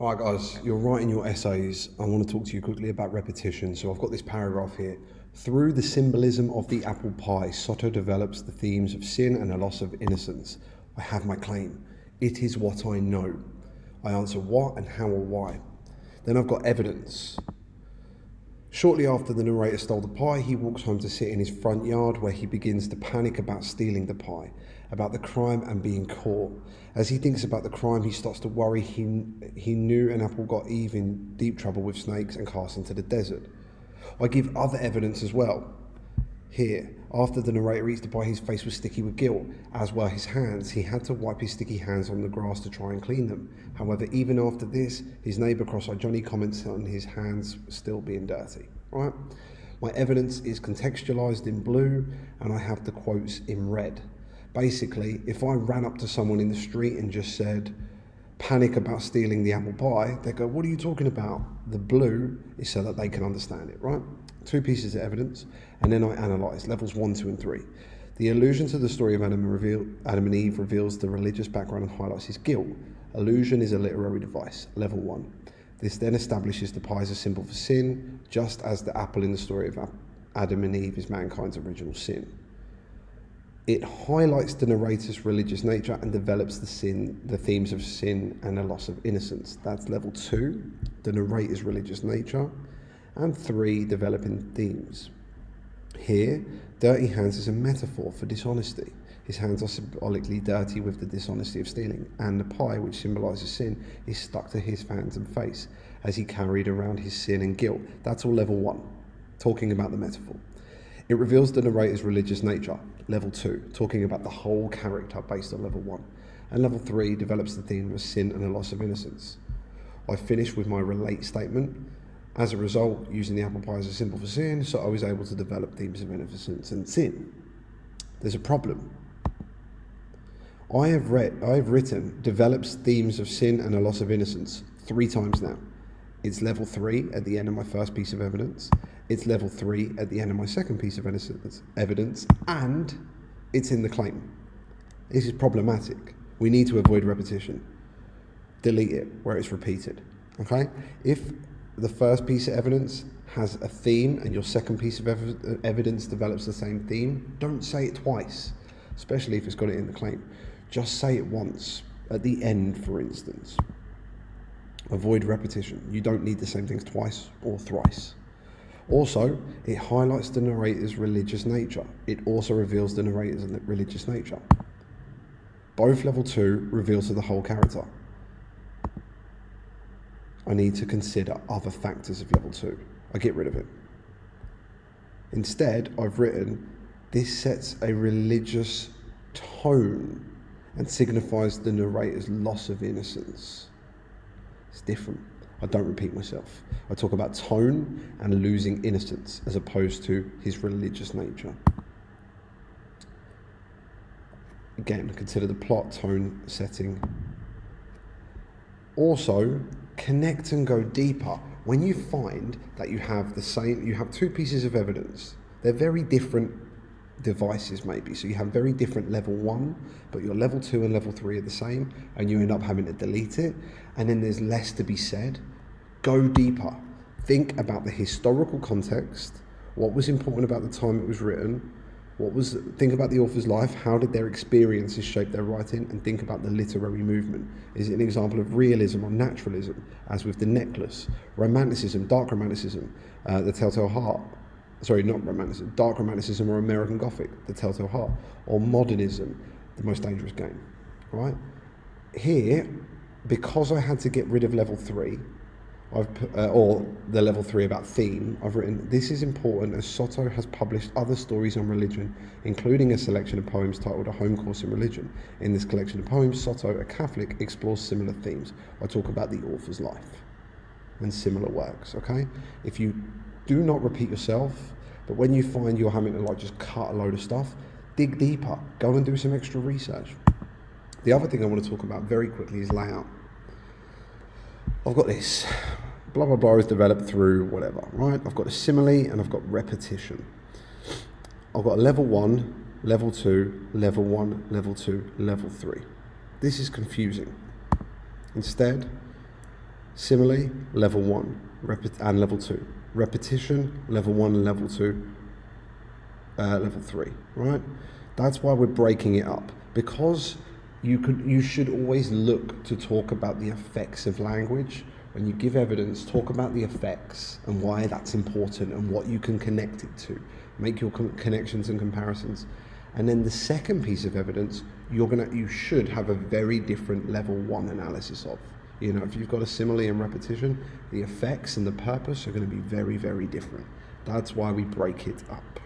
Alright guys, you're writing your essays. I want to talk to you quickly about repetition. So I've got this paragraph here. Through the symbolism of the apple pie, Soto develops the themes of sin and a loss of innocence. I have my claim. It is what I know. I answer what and how or why. Then I've got evidence. Shortly after the narrator stole the pie, he walks home to sit in his front yard where he begins to panic about stealing the pie, about the crime and being caught. As he thinks about the crime, he starts to worry he knew an apple got Eve in deep trouble with snakes and cast into the desert. I give other evidence as well. Here, after the narrator eats the pie, his face was sticky with guilt, as were his hands. He had to wipe his sticky hands on the grass to try and clean them. However, even after this, his neighbour cross-eyed Johnny comments on his hands still being dirty. Right? My evidence is contextualised in blue, and I have the quotes in red. Basically, if I ran up to someone in the street and just said, panic about stealing the apple pie, they go, what are you talking about? The blue is so that they can understand it, right? 2 pieces of evidence, and then I analyse levels 1, 2, and 3. The allusion to the story of Adam and Eve reveals the religious background and highlights his guilt. Allusion is a literary device, level 1. This then establishes the pie as a symbol for sin, just as the apple in the story of Adam and Eve is mankind's original sin. It highlights the narrator's religious nature and develops the themes of sin and a loss of innocence. That's level 2, the narrator's religious nature. And 3, developing themes. Here, dirty hands is a metaphor for dishonesty. His hands are symbolically dirty with the dishonesty of stealing, and the pie, which symbolises sin, is stuck to his hands and face as he carried around his sin and guilt. That's all level 1, talking about the metaphor. It reveals the narrator's religious nature, level 2, talking about the whole character based on level 1. And level 3 develops the theme of sin and a loss of innocence. I finish with my relate statement. As a result, using the apple pie as a symbol for sin, so I was able to develop themes of innocence and sin. There's a problem. I have written develops themes of sin and a loss of innocence 3 times now. It's level 3 at the end of my first piece of evidence. It's level 3 at the end of my second piece of evidence, and it's in the claim. This is problematic. We need to avoid repetition. Delete it where it's repeated. Okay? If the first piece of evidence has a theme and your second piece of evidence develops the same theme, don't say it twice, especially if it's got it in the claim. Just say it once, at the end, for instance. Avoid repetition. You don't need the same things twice or thrice. Also, it highlights the narrator's religious nature. It also reveals the narrator's religious nature. Both level 2 reveals to the whole character. I need to consider other factors of level 2. I get rid of it. Instead, I've written, this sets a religious tone and signifies the narrator's loss of innocence. It's different. I don't repeat myself. I talk about tone and losing innocence as opposed to his religious nature. Again, consider the plot, tone, setting. Also, connect and go deeper. When you find that you have 2 pieces of evidence, they're very different devices maybe. So you have very different level 1, but your level 2 and level 3 are the same, and you end up having to delete it, and then there's less to be said. Go deeper. Think about the historical context, what was important about the time it was written, think about the author's life, how did their experiences shape their writing, and think about the literary movement. Is it an example of realism or naturalism, as with The Necklace? Romanticism, dark romanticism, The Telltale Heart. Sorry, not romanticism, dark romanticism or American Gothic, The Telltale Heart. Or modernism, The Most Dangerous Game, right? Here, because I had to get rid of level 3, or the level 3 about theme, I've written, this is important as Soto has published other stories on religion, including a selection of poems titled A Home Course in Religion. In this collection of poems, Soto, a Catholic, explores similar themes. I talk about the author's life and similar works, okay? If you do not repeat yourself, but when you find you're having to just cut a load of stuff, dig deeper, go and do some extra research. The other thing I want to talk about very quickly is layout. I've got this, blah, blah, blah is developed through whatever, right? I've got a simile and I've got repetition. I've got a level 1, level 2, level 1, level 2, level 3. This is confusing. Instead, Simile, level 1 and level 2. Repetition, level 1 and level 2, level 3, right? That's why we're breaking it up, because you should always look to talk about the effects of language. When you give evidence, talk about the effects and why that's important and what you can connect it to. Make your connections and comparisons. And then the second piece of evidence, you should have a very different level 1 analysis of. If you've got a simile and repetition, the effects and the purpose are going to be very, very different. That's why we break it up.